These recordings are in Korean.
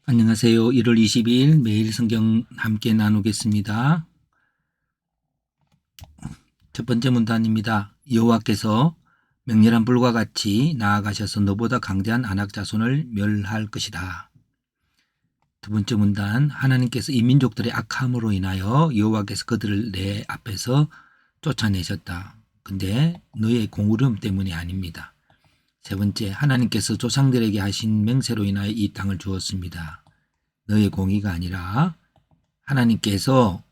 안녕하세요. 1월 22일 매일 성경 함께 나누겠습니다. 첫 번째 문단입니다. 여호와께서 맹렬한 불과 같이 나아가셔서 너보다 강대한 아낙 자손을 멸할 것이다. 두 번째 문단, 하나님께서 이 민족들의 악함으로 인하여 여호와께서 그들을 내 앞에서 쫓아내셨다. 근데 너의 공의로움 때문이 아닙니다. 세 번째, 하나님께서 조상들에게 하신 맹세로 인하여 이 땅을 주었습니다. 너의 공의가 아니라 하나님께서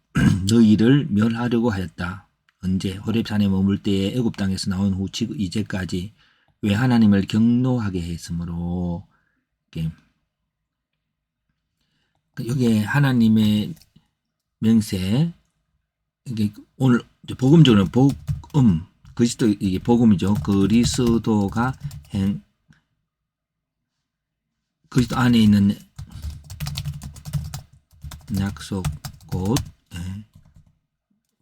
너희를 멸하려고 하였다. 언제? 호렙산에 머물 때에 애굽 땅에서 나온 후 이제까지 왜 하나님을 경노하게 했으므로. 여기에 하나님의 맹세, 이게 오늘 복음적으로는 복음, 그리스도, 이게 복음이죠. 그리스도가 그리스도 안에 있는 약속 곧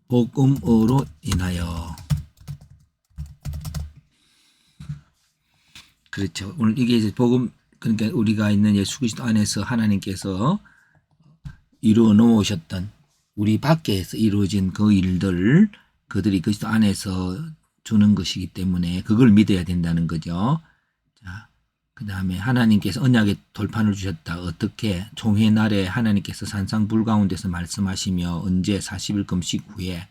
복음으로 인하여. 그렇죠. 오늘 이게 이제 복음, 그러니까 우리가 있는 예수 그리스도 안에서 하나님께서 이루어 놓으셨던, 우리 밖에서 이루어진 그 일들을 그들이 그리스도 안에서 주는 것이기 때문에 그걸 믿어야 된다는 거죠. 자, 그 다음에 하나님께서 언약의 돌판을 주셨다. 어떻게? 총회 날에 하나님께서 산상불 가운데서 말씀하시며 언제? 40일 금식 후에.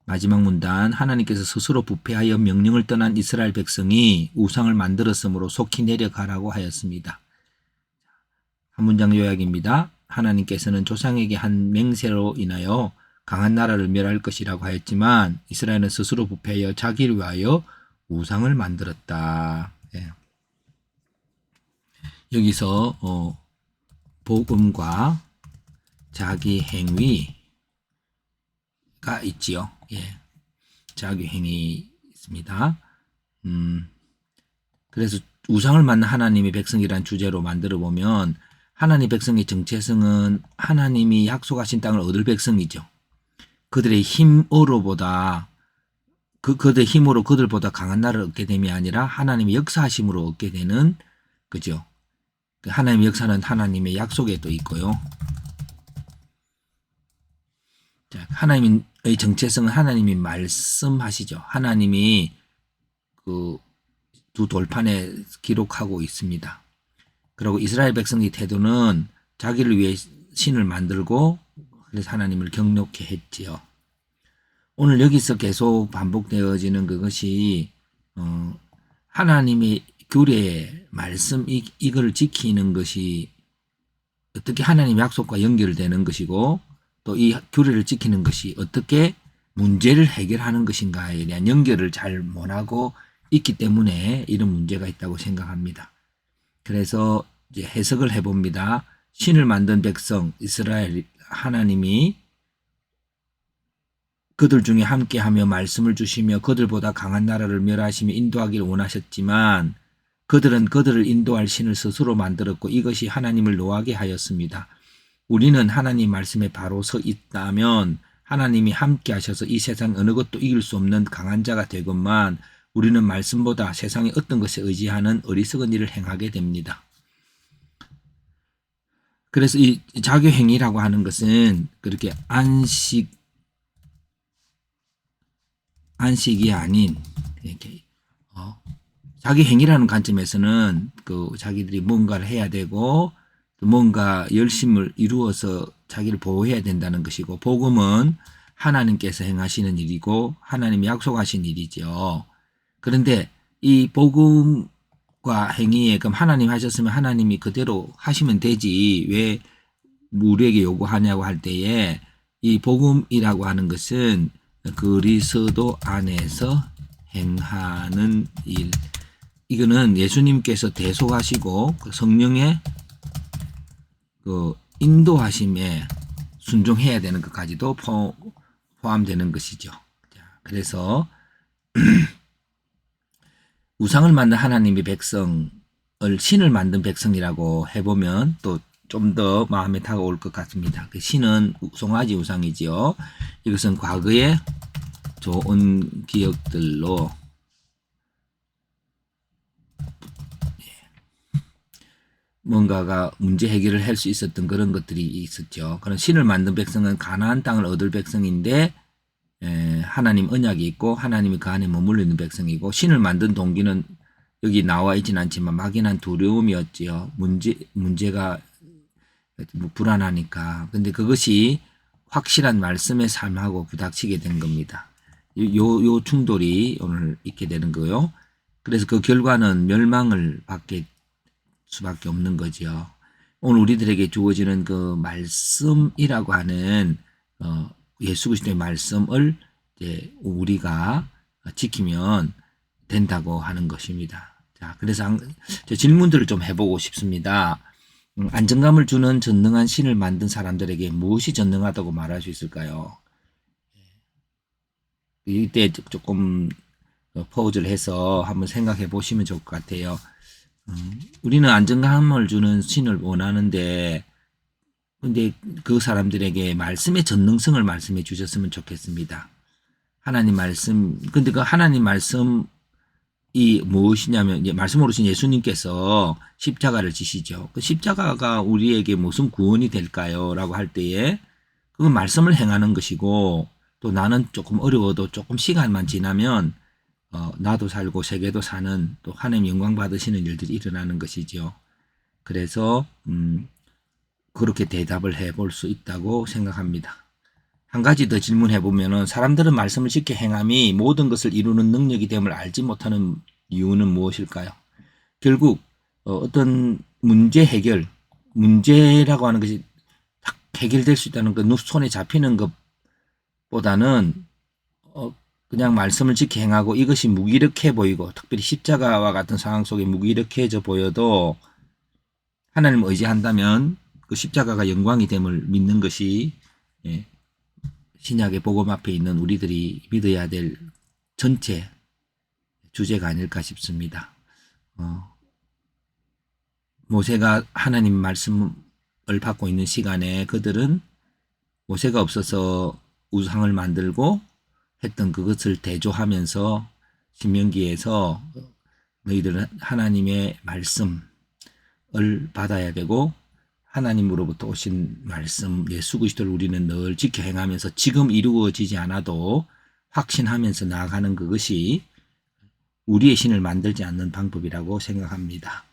마지막 문단, 하나님께서 스스로 부패하여 명령을 떠난 이스라엘 백성이 우상을 만들었으므로 속히 내려가라고 하였습니다. 한 문장 요약입니다. 하나님께서는 조상에게 한 맹세로 인하여 강한 나라를 멸할 것이라고 하였지만 이스라엘은 스스로 부패하여 자기를 위하여 우상을 만들었다. 예. 여기서 복음과 자기 행위가 있지요. 예. 자기 행위 있습니다. 그래서 우상을 만난 하나님의 백성이란 주제로 만들어 보면 하나님 백성의 정체성은 하나님이 약속하신 땅을 얻을 백성이죠. 그들의 힘으로보다 그들의 힘으로 그들보다 강한 나라를 얻게 됨이 아니라 하나님의 역사하심으로 얻게 되는, 그죠? 하나님의 역사는 하나님의 약속에도 있고요. 자, 하나님의 정체성은 하나님이 말씀하시죠. 하나님이 그 두 돌판에 기록하고 있습니다. 그리고 이스라엘 백성의 태도는 자기를 위해 신을 만들고 그래서 하나님을 경노케 했지요. 오늘 여기서 계속 반복되어지는 그것이 하나님의 규례, 말씀, 이거를 지키는 것이 어떻게 하나님의 약속과 연결되는 것이고 또 이 규례를 지키는 것이 어떻게 문제를 해결하는 것인가에 대한 연결을 잘 못하고 있기 때문에 이런 문제가 있다고 생각합니다. 그래서 이제 해석을 해봅니다. 신을 만든 백성 이스라엘, 하나님이 그들 중에 함께하며 말씀을 주시며 그들보다 강한 나라를 멸하시며 인도하기를 원하셨지만 그들은 그들을 인도할 신을 스스로 만들었고 이것이 하나님을 노하게 하였습니다. 우리는 하나님 말씀에 바로 서 있다면 하나님이 함께 하셔서 이 세상 어느 것도 이길 수 없는 강한 자가 되건만 우리는 말씀보다 세상의 어떤 것에 의지하는 어리석은 일을 행하게 됩니다. 그래서 이 자교행위라고 하는 것은 그렇게 안식이 아닌 이렇게 자기 행위라는 관점에서는 그 자기들이 뭔가를 해야 되고 뭔가 열심을 이루어서 자기를 보호해야 된다는 것이고 복음은 하나님께서 행하시는 일이고 하나님이 약속하신 일이죠. 그런데 이 복음과 행위에 그럼 하나님 하셨으면 하나님이 그대로 하시면 되지 왜 우리에게 요구하냐고 할 때에 이 복음이라고 하는 것은 그리스도 안에서 행하는 일, 이거는 예수님께서 대속하시고 성령의 그 인도하심에 순종해야 되는 것까지도 포함되는 것이죠. 그래서 우상을 만든 하나님의 백성을 신을 만든 백성이라고 해보면 또 좀 더 마음에 다가올 것 같습니다. 그 신은 송아지 우상이지요. 이것은 과거의 좋은 기억들로 뭔가가 문제 해결을 할 수 있었던 그런 것들이 있었죠. 그런 신을 만든 백성은 가나안 땅을 얻을 백성인데 하나님 언약이 있고 하나님이 그 안에 머물러 있는 백성이고, 신을 만든 동기는 여기 나와 있지는 않지만 막연한 두려움이었지요. 문제가 뭐 불안하니까. 근데 그것이 확실한 말씀의 삶하고 부닥치게 된 겁니다. 요 충돌이 오늘 있게 되는 거요. 그래서 그 결과는 멸망을 받게 수밖에 없는 거죠. 오늘 우리들에게 주어지는 그 말씀이라고 하는 예수 그리스도의 말씀을 이제 우리가 지키면 된다고 하는 것입니다. 자, 그래서 저 질문들을 좀 해보고 싶습니다. 안정감을 주는 전능한 신을 만든 사람들에게 무엇이 전능하다고 말할 수 있을까요? 이때 조금 포즈를 해서 한번 생각해 보시면 좋을 것 같아요. 우리는 안정감을 주는 신을 원하는데, 근데 그 사람들에게 말씀의 전능성을 말씀해 주셨으면 좋겠습니다. 하나님 말씀, 근데 그 하나님 말씀이 무엇이냐면, 이제 말씀으로 신 예수님께서 십자가를 지시죠. 그 십자가가 우리에게 무슨 구원이 될까요? 라고 할 때에 그건 말씀을 행하는 것이고, 또 나는 조금 어려워도 조금 시간만 지나면 나도 살고 세계도 사는, 또 하나님 영광 받으시는 일들이 일어나는 것이죠. 그래서 그렇게 대답을 해볼 수 있다고 생각합니다. 한 가지 더 질문해 보면은, 사람들은 말씀을 지켜 행함이 모든 것을 이루는 능력이 됨을 알지 못하는 이유는 무엇일까요? 결국 어떤 문제 해결, 문제라고 하는 것이 딱 해결될 수 있다는 그 손에 잡히는 것보다는 그냥 말씀을 지켜 행하고 이것이 무기력해 보이고, 특별히 십자가와 같은 상황 속에 무기력해져 보여도 하나님을 의지한다면 그 십자가가 영광이 됨을 믿는 것이 신약의 복음 앞에 있는 우리들이 믿어야 될 전체 주제가 아닐까 싶습니다. 모세가 하나님 말씀을 받고 있는 시간에 그들은 모세가 없어서 우상을 만들고 했던 그것을 대조하면서 신명기에서 너희들은 하나님의 말씀을 받아야 되고, 하나님으로부터 오신 말씀 예수 그리스도를 우리는 늘 지켜 행하면서 지금 이루어지지 않아도 확신하면서 나아가는 그것이 우리의 신을 만들지 않는 방법이라고 생각합니다.